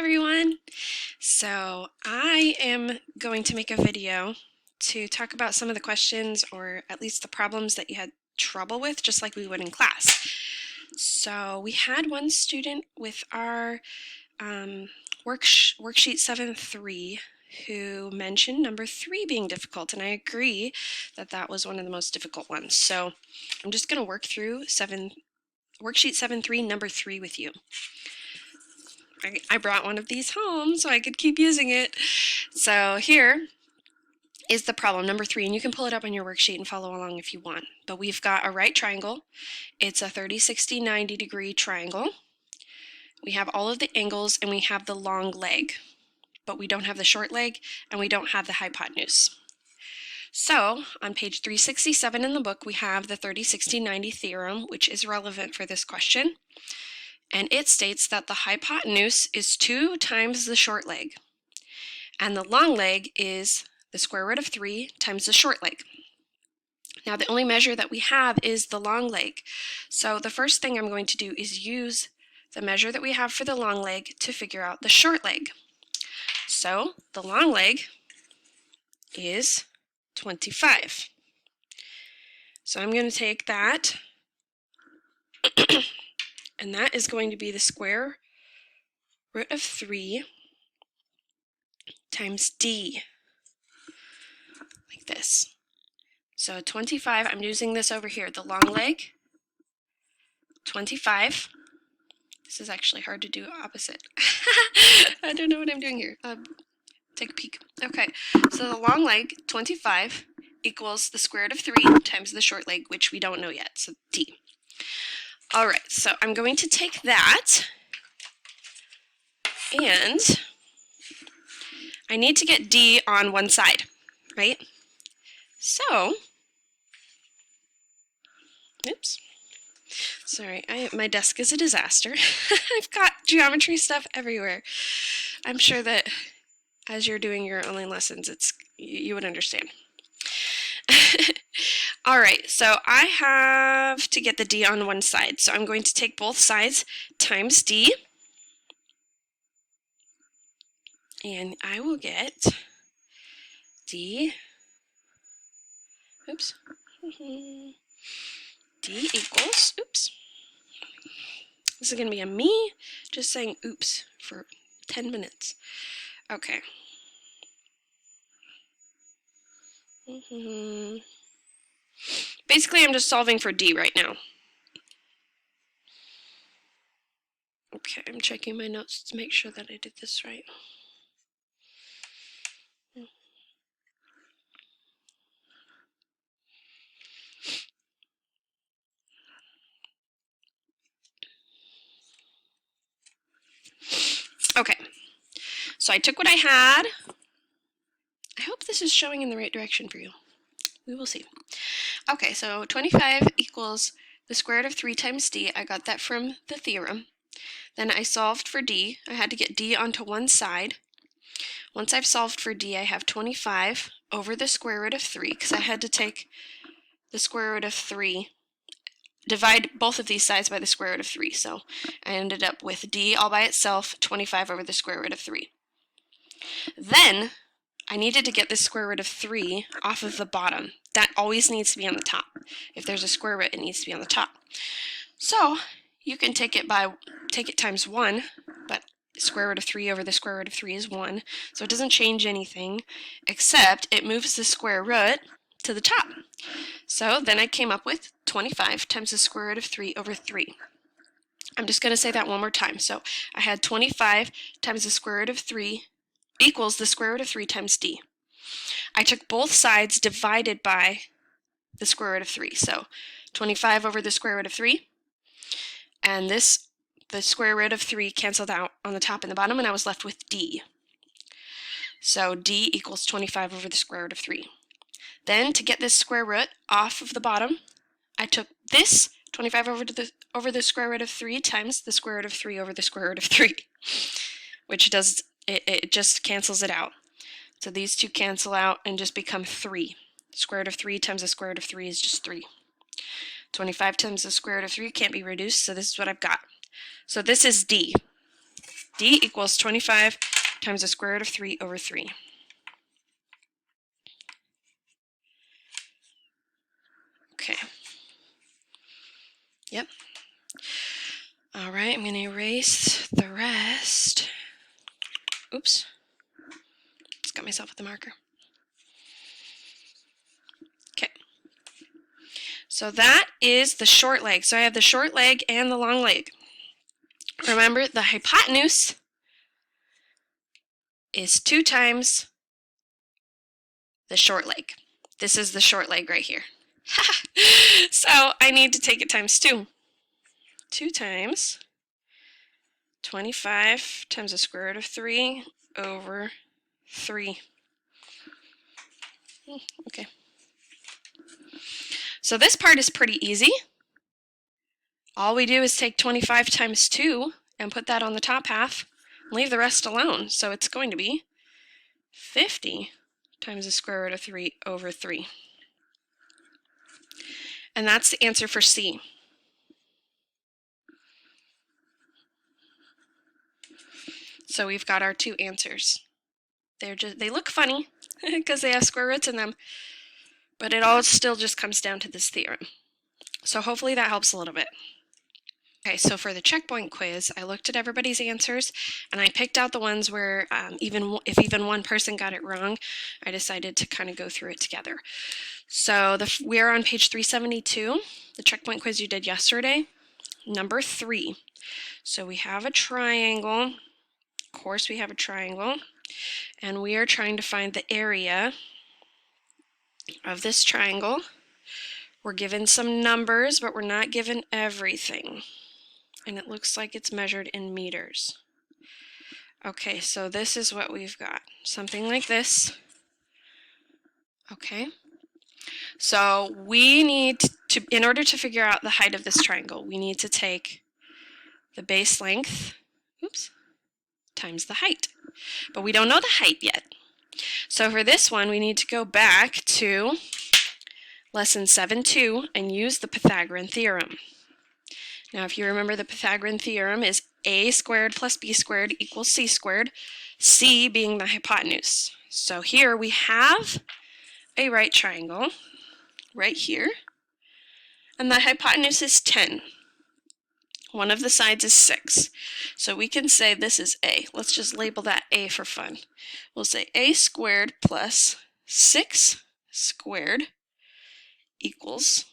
everyone! So I am going to make a video to talk about some of the questions, or at least the problems that you had trouble with, just like we would in class. So we had one student with our worksheet 7.3 who mentioned number 3 being difficult, and I agree that that was one of the most difficult ones. So I'm just going to work through worksheet 7.3 number 3 with you. I brought one of these home so I could keep using it. So here is the problem, number 3, and you can pull it up on your worksheet and follow along if you want. But we've got a right triangle. It's a 30, 60, 90 degree triangle. We have all of the angles and we have the long leg, but we don't have the short leg and we don't have the hypotenuse. So on page 367 in the book, we have the 30, 60, 90 theorem, which is relevant for this question. And it states that the hypotenuse is 2 times the short leg, and the long leg is the square root of 3 times the short leg. Now the only measure that we have is the long leg, so the first thing I'm going to do is use the measure that we have for the long leg to figure out the short leg. So the long leg is 25. So I'm going to take that and that is going to be the square root of 3 times d, like this. So 25, I'm using this over here, the long leg, 25. This is actually hard to do opposite. I don't know what I'm doing here. Take a peek. Okay, so the long leg, 25, equals the square root of 3 times the short leg, which we don't know yet, so d. All right, so I'm going to take that, and I need to get d on one side, right? So, oops, sorry, my desk is a disaster. I've got geometry stuff everywhere. I'm sure that as you're doing your online lessons, you would understand. All right, so I have to get the d on one side, so I'm going to take both sides times d, and I will get d, oops, d equals, oops, this is going to be a me just saying oops for 10 minutes. Okay. Basically, I'm just solving for d right now. Okay, I'm checking my notes to make sure that I did this right. Okay, so I took what I had. I hope this is showing in the right direction for you. We will see. Okay, so 25 equals the square root of 3 times d. I got that from the theorem. Then I solved for d. I had to get d onto one side. Once I've solved for d, I have 25 over the square root of 3, because I had to take the square root of 3, divide both of these sides by the square root of 3. So I ended up with d all by itself, 25 over the square root of 3. Then I needed to get the square root of 3 off of the bottom. That always needs to be on the top. If there's a square root, it needs to be on the top. So you can take it times 1, but square root of 3 over the square root of 3 is 1. So it doesn't change anything, except it moves the square root to the top. So then I came up with 25 times the square root of 3 over 3. I'm just going to say that one more time. So I had 25 times the square root of 3 equals the square root of 3 times d. I took both sides divided by the square root of 3. So 25 over the square root of 3, and the square root of 3 canceled out on the top and the bottom, and I was left with d. So d equals 25 over the square root of 3. Then to get this square root off of the bottom, I took this 25 over the square root of 3 times the square root of 3 over the square root of 3, which does it just cancels it out. So these two cancel out and just become 3. Square root of 3 times the square root of 3 is just 3. 25 times the square root of 3 can't be reduced, so this is what I've got. So this is d. d equals 25 times the square root of 3 over 3. Okay. Yep. All right, I'm going to erase the rest. Oops. Just got myself with the marker. Okay. So that is the short leg. So I have the short leg and the long leg. Remember, the hypotenuse is 2 times the short leg. This is the short leg right here. So I need to take it times 2. 2 times 25 times the square root of 3 over 3. Okay. So this part is pretty easy. All we do is take 25 times 2 and put that on the top half, and leave the rest alone. So it's going to be 50 times the square root of 3 over 3. And that's the answer for C. So we've got our 2 answers. They look funny because they have square roots in them, but it all still just comes down to this theorem. So hopefully that helps a little bit. Okay, so for the checkpoint quiz, I looked at everybody's answers and I picked out the ones where if even one person got it wrong, I decided to kind of go through it together. So we're on page 372, the checkpoint quiz you did yesterday, number 3. So we have a triangle. Of course we have a triangle, and we are trying to find the area of this triangle. We're given some numbers, but we're not given everything. And it looks like it's measured in meters. Okay, so this is what we've got. Something like this. Okay. So we need to, in order to figure out the height of this triangle, we need to take the base length, times the height. But we don't know the height yet. So for this one, we need to go back to lesson 7.2 and use the Pythagorean theorem. Now, if you remember, the Pythagorean theorem is a squared plus b squared equals c squared, c being the hypotenuse. So here we have a right triangle right here, and the hypotenuse is 10. One of the sides is 6. So we can say this is a. Let's just label that a for fun. We'll say a squared plus 6 squared equals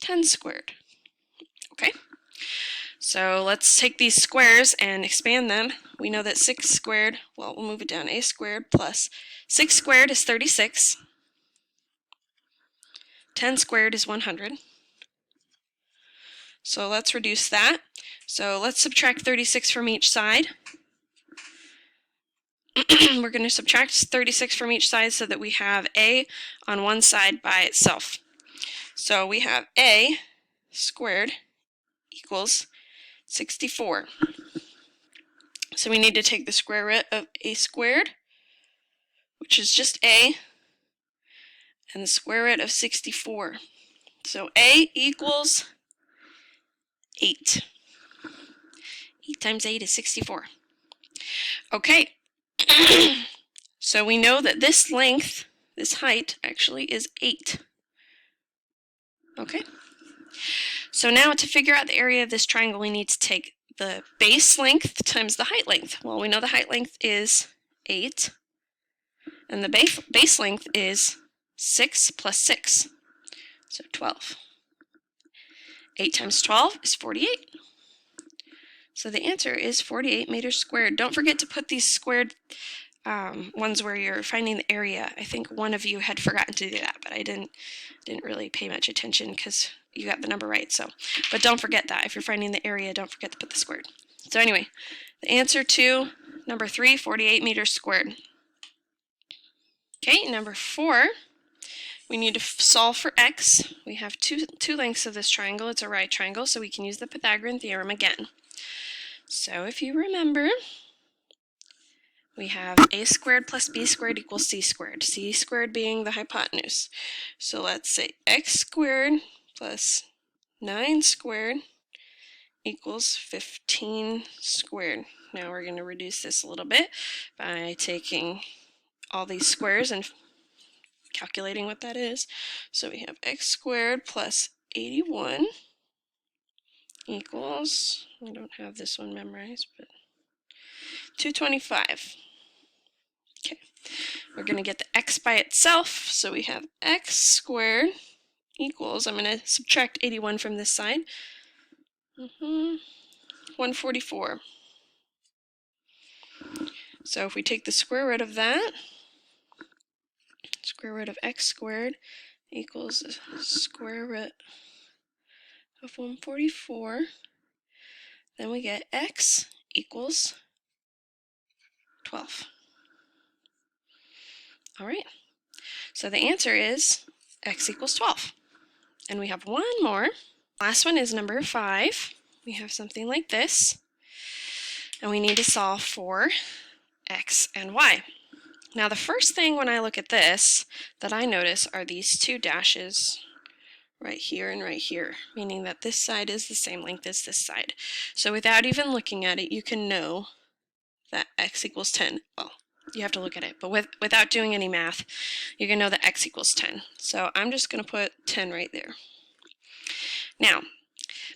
10 squared. Okay, so let's take these squares and expand them. We know that 6 squared, well, we'll move it down. A squared plus 6 squared is 36. 10 squared is 100. So let's reduce that. So let's subtract 36 from each side. We're going to subtract 36 from each side so that we have a on one side by itself. So we have a squared equals 64. So we need to take the square root of a squared, which is just a, and the square root of 64. So a equals 8. 8 times 8 is 64. Okay, so we know that this length, this height, actually is 8. Okay, so now to figure out the area of this triangle, we need to take the base length times the height length. Well, we know the height length is 8, and the base length is 6 plus 6, so 12. 8 times 12 is 48. So the answer is 48 meters squared. Don't forget to put these squared ones where you're finding the area. I think one of you had forgotten to do that, but I didn't really pay much attention because you got the number right. So, but don't forget that. If you're finding the area, don't forget to put the squared. So anyway, the answer to number 3, 48 meters squared. Okay, number 4, we need to solve for x. We have two lengths of this triangle. It's a right triangle, so we can use the Pythagorean theorem again. So if you remember, we have a squared plus b squared equals c squared being the hypotenuse. So let's say x squared plus 9 squared equals 15 squared. Now we're going to reduce this a little bit by taking all these squares and calculating what that is. So we have x squared plus 81 equals, I don't have this one memorized, but 225. Okay, we're going to get the x by itself, so we have x squared equals, I'm going to subtract 81 from this side, 144. So if we take the square root of that, square root of x squared equals the square root of 144, then we get x equals 12. All right, so the answer is x equals 12. And we have one more. Last one is number 5. We have something like this, and we need to solve for x and y. Now the first thing when I look at this that I notice are these two dashes right here and right here, meaning that this side is the same length as this side. So without even looking at it, you can know that x equals 10. Well, you have to look at it, but without doing any math, you can know that x equals 10. So I'm just going to put 10 right there. Now,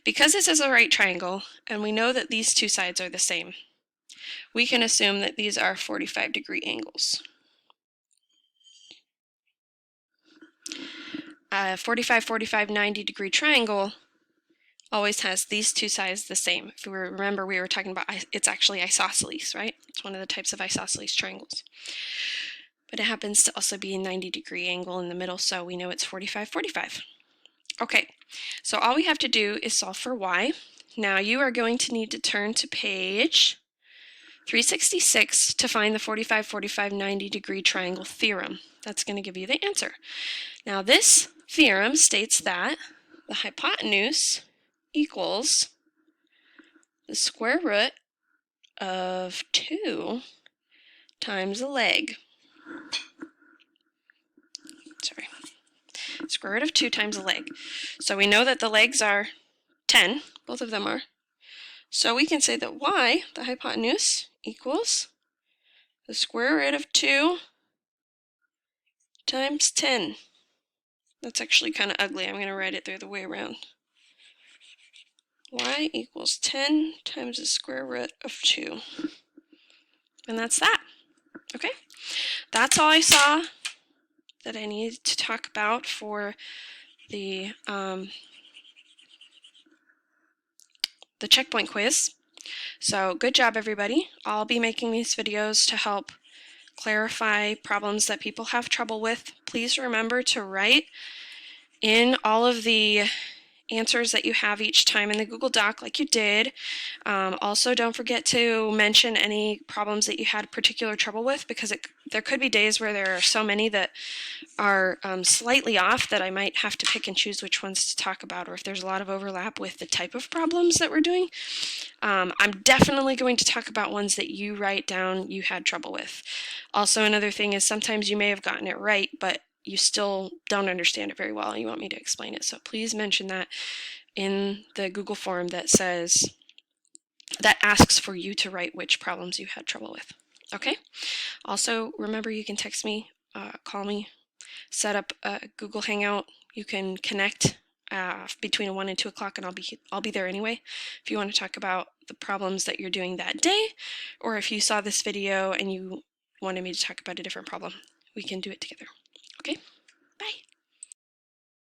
because this is a right triangle, and we know that these two sides are the same, we can assume that these are 45-degree angles. A 45, 45, 90-degree triangle always has these two sides the same. If we remember, we were talking about it's actually isosceles, right? It's one of the types of isosceles triangles. But it happens to also be a 90-degree angle in the middle, so we know it's 45, 45. Okay, so all we have to do is solve for y. Now you are going to need to turn to page 366 to find the 45, 45, 90-degree triangle theorem. That's going to give you the answer. Now this theorem states that the hypotenuse equals the square root of 2 times the leg. Sorry. Square root of 2 times the leg. So we know that the legs are 10, both of them are. So we can say that y, the hypotenuse, equals the square root of 2 times 10. That's actually kind of ugly. I'm going to write it the other way around. Y equals 10 times the square root of 2. And that's that. Okay? That's all I saw that I needed to talk about for the checkpoint quiz. So good job, everybody. I'll be making these videos to help clarify problems that people have trouble with. Please remember to write in all of the answers that you have each time in the Google Doc like you did. Also, don't forget to mention any problems that you had particular trouble with, because there could be days where there are so many that are slightly off that I might have to pick and choose which ones to talk about, or if there's a lot of overlap with the type of problems that we're doing. I'm definitely going to talk about ones that you write down you had trouble with. Also, another thing is sometimes you may have gotten it right, but you still don't understand it very well and you want me to explain it. So please mention that in the Google form that asks for you to write which problems you had trouble with. Okay? Also, remember you can text me, call me, set up a Google Hangout. You can connect between 1 and 2 o'clock, and I'll be there anyway. If you want to talk about the problems that you're doing that day, or if you saw this video and you wanted me to talk about a different problem, we can do it together.